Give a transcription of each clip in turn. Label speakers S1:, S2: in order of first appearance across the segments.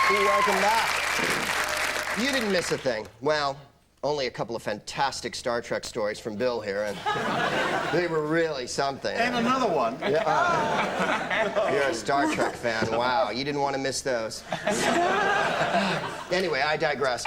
S1: Welcome back. You didn't miss a thing. Well, only a couple of fantastic Star Trek stories from Bill here, and they were really something.
S2: And another one.
S1: Yeah, you're a Star Trek fan. Wow, you didn't want to miss those. Anyway, I digress.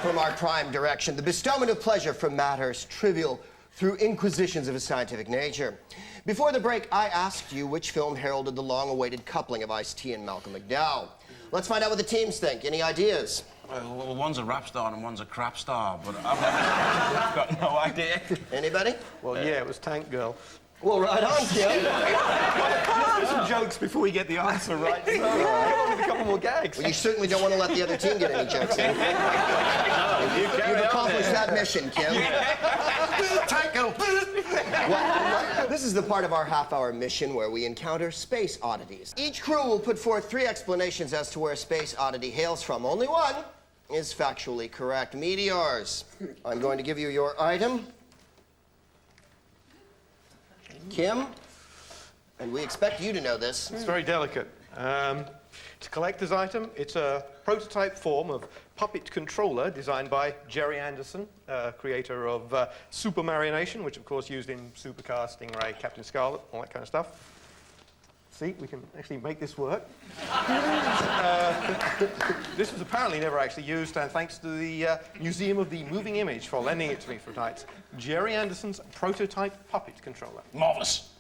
S1: From our prime direction, the bestowment of pleasure from matters trivial through inquisitions of a scientific nature. Before the break, I asked you which film heralded the long-awaited coupling of Ice-T and Malcolm McDowell. Let's find out what the teams think. Any ideas?
S3: Well, one's a rap star and one's a crap star, but I've got no idea.
S1: Anybody?
S4: Well, yeah, it was Tank Girl.
S1: Well, right on, Kim.
S4: Well, some jokes before we get the answer right. So, come on with a couple more gags.
S1: Well, you certainly don't want to let the other team get any jokes in. You've accomplished that mission, Kim.
S2: Tank Girl.
S1: Well, this is the part of our half-hour mission where we encounter space oddities. Each crew will put forth 3 explanations as to where a space oddity hails from. Only one is factually correct. Meteors. I'm going to give you your item. Kim, and we expect you to know this.
S4: It's very delicate. It's a collector's item. It's a prototype form of puppet controller designed by Jerry Anderson, creator of Super Marionation, which of course used in Supercar, Stingray, Captain Scarlet, all that kind of stuff. See, we can actually make this work. This was apparently never actually used, and thanks to the Museum of the Moving Image for lending it to me for tonight. Jerry Anderson's prototype puppet controller.
S3: Marvelous.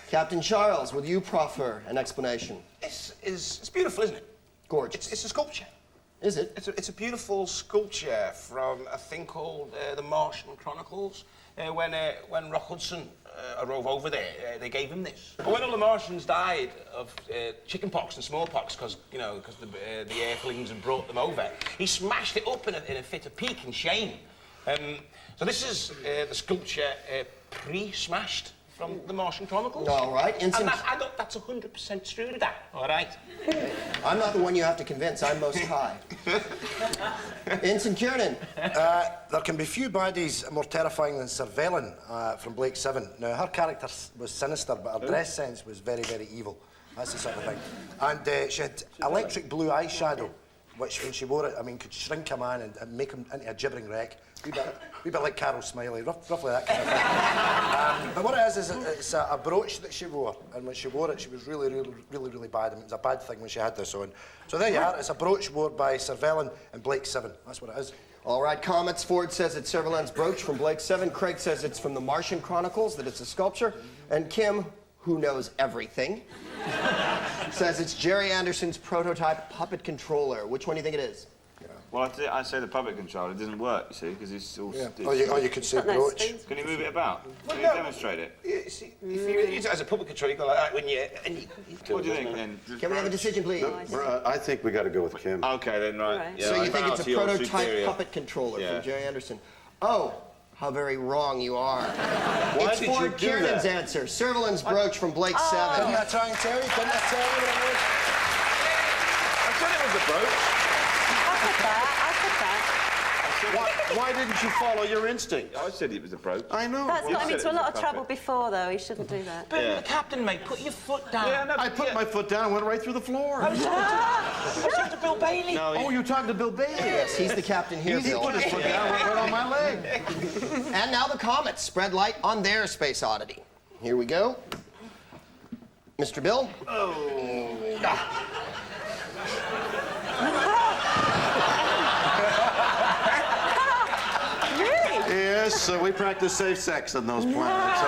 S1: Captain Charles, will you proffer an explanation?
S3: It's beautiful, isn't it?
S1: Gorgeous.
S3: It's a sculpture.
S1: Is it?
S3: It's a beautiful sculpture from a thing called the Martian Chronicles. When Rock Hudson rove over there, they gave him this. But when all the Martians died of chickenpox and smallpox, because the Earthlings had brought them over, he smashed it up in a fit of pique and shame. So this is the sculpture pre-smashed from the Martian Chronicles.
S1: All right.
S3: And I got that's 100% true to that. All right.
S1: I'm not the one you have to convince. I'm most high. Ensign Kiernan.
S5: There can be few baddies more terrifying than Sir Velen from Blake 7. Now, her character was sinister, but her dress sense was very, very evil. That's the sort of thing. And she had electric blue eyeshadow, which, when she wore it, I mean, could shrink a man and make him into a gibbering wreck. A bit like Carol Smiley, roughly that kind of thing. But what it is it's a brooch that she wore, and when she wore it, she was really, really, really, really bad. I mean, it was a bad thing when she had this on. So there you are. It's a brooch worn by Sir Velen and Blake 7. That's what it is.
S1: All right, comments. Ford says it's Sir Velen's brooch from Blake 7. Craig says it's from the Martian Chronicles, that it's a sculpture. And Kim, who knows everything, says it's Jerry Anderson's prototype puppet controller. Which one do you think it is?
S6: Well, I say the puppet controller. It doesn't work, you see, because it's all...
S5: Yeah. Or you could say brooch.
S6: Can you move it about? Can you demonstrate it?
S3: You see, if you use it as a puppet controller, you go like that when you...
S6: What do you think, then?
S1: Can we have a decision, please?
S2: I think we got to go with Kim.
S6: OK, then, right. Yeah,
S1: So you think it's a
S6: your
S1: prototype
S6: superior.
S1: puppet controller from Jerry Anderson? Oh, how very wrong you are.
S2: Why
S1: It's
S2: did you
S1: Ford
S2: do
S1: Kiernan's
S2: that?
S1: answer. Sir Velen's brooch from Blake 7.
S5: Didn't I try and tell you? Didn't I tell you what it was?
S2: I said it was a brooch.
S7: I put that.
S2: Why didn't you follow your instinct?
S6: I said it was a brooch.
S2: I know.
S7: That's got him into a lot of
S6: puppet.
S7: trouble before, though. He shouldn't do that.
S3: But the captain, mate, put your foot down.
S6: Yeah, no,
S2: I put my foot down and went right through the floor.
S3: I was talking to Bill Bailey.
S6: No,
S2: Oh, you're talking to Bill Bailey?
S1: Yes, he's the captain here,
S2: He
S1: Bill.
S2: put his foot down right on my leg.
S1: And now the comets spread light on their space oddity. Here we go. Mr. Bill?
S2: Yes, we practice safe sex on those planets.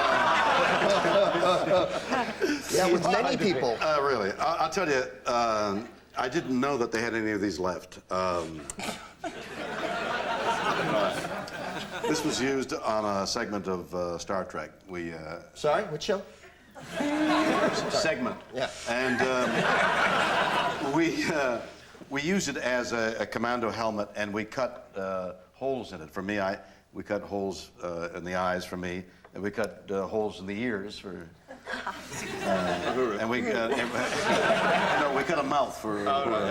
S1: Yeah, with many people.
S2: Really, I'll tell you, I didn't know that they had any of these left. This was used on a segment of Star Trek.
S1: Sorry, which show?
S2: Segment.
S1: Yeah.
S2: And we used it as a commando helmet, and we cut holes in it. For me, we cut holes in the eyes for me, and we cut holes in the ears for. And we cut a mouth for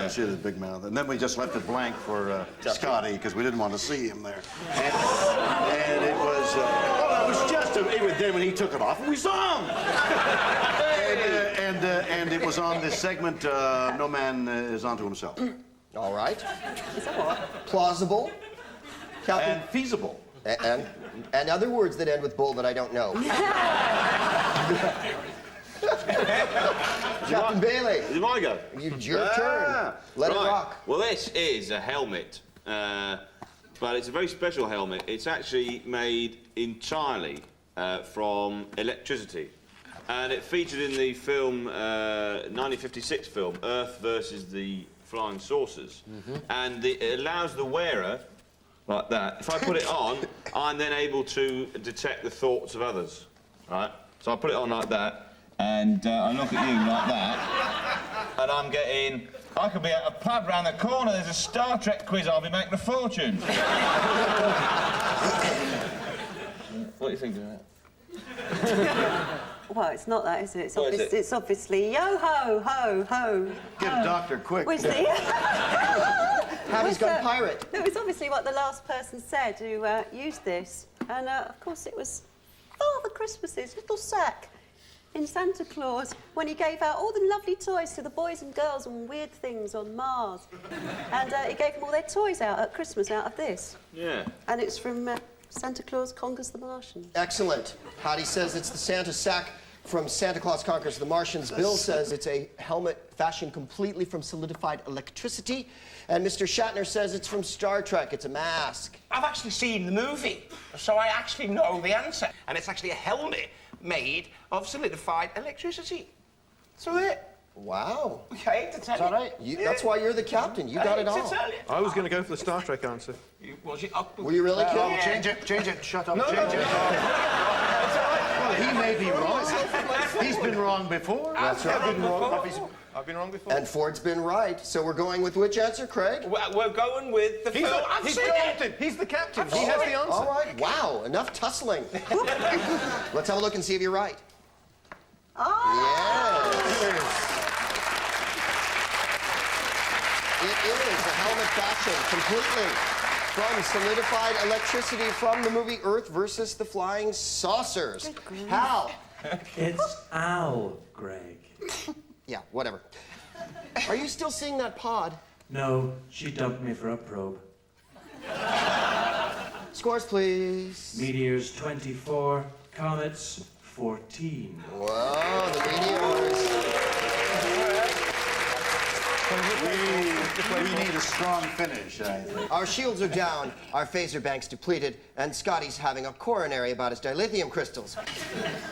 S2: she had a big mouth, and then we just left it blank for Scotty because we didn't want to see him there. And it was well, it was just then when he took it off, we saw him. And it was on this segment, No Man is Onto Himself.
S1: All right.
S7: Is that what?
S1: Plausible. Captain.
S2: And feasible.
S1: And other words that end with bull that I don't know. Captain Bailey.
S6: Is it my go?
S1: It's your turn. Let it rock.
S6: Well, this is a helmet, but it's a very special helmet. It's actually made entirely from electricity. And it featured in the film, 1956 film, Earth versus the Flying Saucers. And it allows the wearer, like that, if I put it on, I'm then able to detect the thoughts of others, right? So I put it on like that, and I look at you like that, and I'm getting... I could be at a pub round the corner, there's a Star Trek quiz, I'll be making a fortune. What do you think of that?
S7: Well, it's not that, is it? It's,
S6: What is it?
S7: it's obviously yo-ho, ho, ho.
S2: Get a doctor, quick.
S7: Obviously.
S1: Hattie's gone pirate.
S7: No, it's obviously what the last person said who used this. And, of course, it was Father Christmas's little sack in Santa Claus when he gave out all the lovely toys to the boys and girls and weird things on Mars. And he gave them all their toys out at Christmas out of this.
S6: Yeah.
S7: And it's from Santa Claus Conquers the Martians.
S1: Excellent. Hattie says it's the Santa sack from Santa Claus Conquers the Martians. Bill says it's a helmet fashioned completely from solidified electricity. And Mr. Shatner says it's from Star Trek. It's a mask.
S3: I've actually seen the movie, so I actually know the answer. And it's actually a helmet made of solidified electricity. So there.
S1: Wow.
S3: Okay, to tell
S5: Is that
S3: you.
S5: right?
S1: That's why you're the captain. You got it
S3: To
S1: all.
S3: tell you.
S4: I was going to go for the Star Trek answer.
S3: Was it?
S1: Were you really, Kim?
S5: Change it, shut up, change it.
S2: Well, he may be wrong. He's been wrong before.
S1: That's right.
S4: I've been wrong before.
S1: And Ford's been right. So we're going with which answer, Craig?
S3: We're going with the film. I've
S4: He's
S3: seen
S4: the
S3: it.
S4: captain. He's the captain. He has the answer.
S1: All right. Wow, enough tussling. Let's have a look and see if you're right. Yes. It is a helmet fashioned completely from solidified electricity from the movie Earth versus the Flying Saucers. Hal.
S8: It's ow, Greg.
S1: Yeah, whatever. Are you still seeing that pod?
S8: No, she dumped me for a probe.
S1: Scores, please.
S8: Meteors 24, comets 14.
S1: Whoa, the meteors.
S2: We need a strong finish, I think.
S1: Our shields are down, our phaser banks depleted, and Scotty's having a coronary about his dilithium crystals.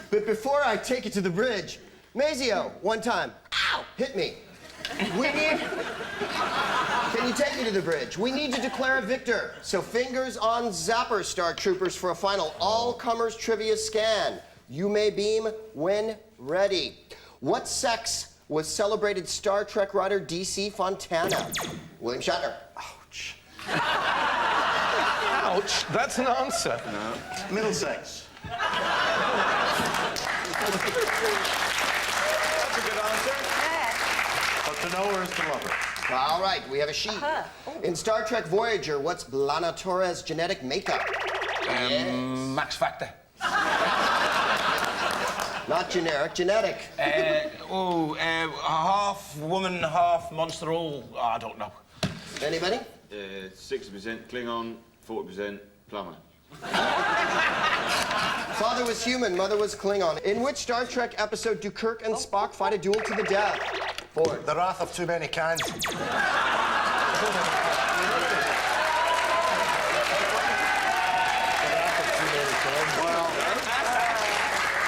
S1: But before I take it to the bridge, Mazio, one time, ow, hit me. We need... Can you take me to the bridge? We need to declare a victor. So fingers on zapper, Star Troopers, for a final all-comers trivia scan. You may beam when ready. What sex was celebrated Star Trek writer D.C. Fontana? William Shatner.
S4: Ouch. Ouch. That's an answer.
S2: Middlesex.
S4: That's a good answer.
S2: But to know her is to love her.
S1: All right, we have a sheet. In Star Trek Voyager, what's Lana Torres' genetic makeup?
S3: Max Factor.
S1: Not generic, genetic.
S3: Half woman, half monster. All I don't know.
S1: Anybody?
S6: 60% Klingon, 40% plumber.
S1: Father was human, mother was Klingon. In which Star Trek episode do Kirk and Spock fight a duel to the death? Ford.
S5: The Wrath of Too Many Cans.
S2: Well,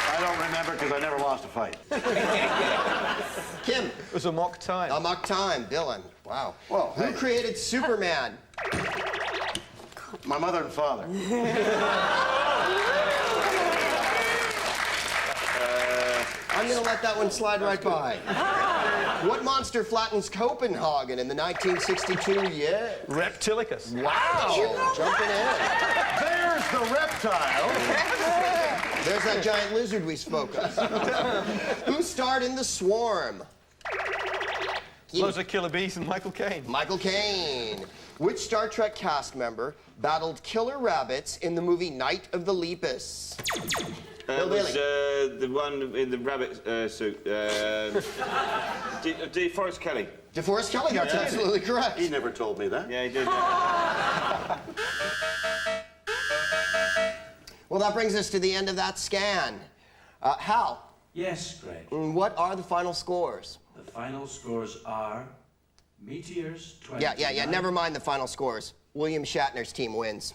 S2: I don't remember because I never lost a fight.
S1: Kim.
S4: It was a mock time.
S1: Amok Time, Dylan. Wow.
S2: Well,
S1: Who
S2: hey.
S1: created Superman?
S2: My mother and father.
S1: I'm gonna let that one slide right by. What monster flattens Copenhagen in the 1962 year?
S4: Reptilicus.
S1: Wow, jumping in.
S2: There's the reptile.
S1: There's that giant lizard we spoke of. Who starred in The Swarm?
S4: Loads of killer bees and Michael Caine.
S1: Michael Caine. Which Star Trek cast member battled killer rabbits in the movie Night of the Lepus? Bill
S6: was
S1: Bailey.
S6: the one in the rabbit suit. DeForest Kelly.
S1: DeForest Kelly, that's absolutely correct.
S2: He never told me that.
S6: Yeah, he did.
S1: Well, that brings us to the end of that scan. Hal,
S8: Yes, Greg.
S1: what are the final scores?
S8: The final scores are Meteors 20.
S1: Yeah, never mind the final scores. William Shatner's team wins.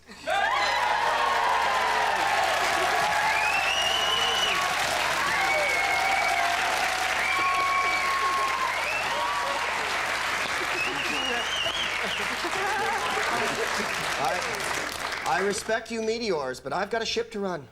S1: I respect you meteors, but I've got a ship to run.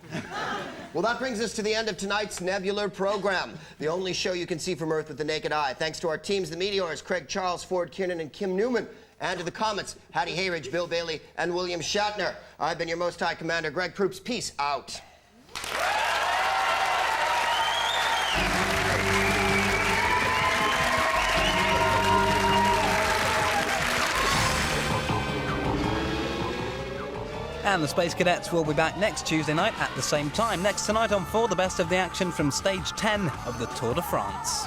S1: Well, that brings us to the end of tonight's Nebular program, the only show you can see from Earth with the naked eye. Thanks to our teams, the Meteors, Craig Charles, Ford Kiernan, and Kim Newman, and to the Comets, Hattie Hayridge, Bill Bailey, and William Shatner. I've been your Most High Commander, Greg Proops. Peace out.
S9: And the Space Cadets will be back next Tuesday night at the same time. Next tonight on 4, the best of the action from stage 10 of the Tour de France.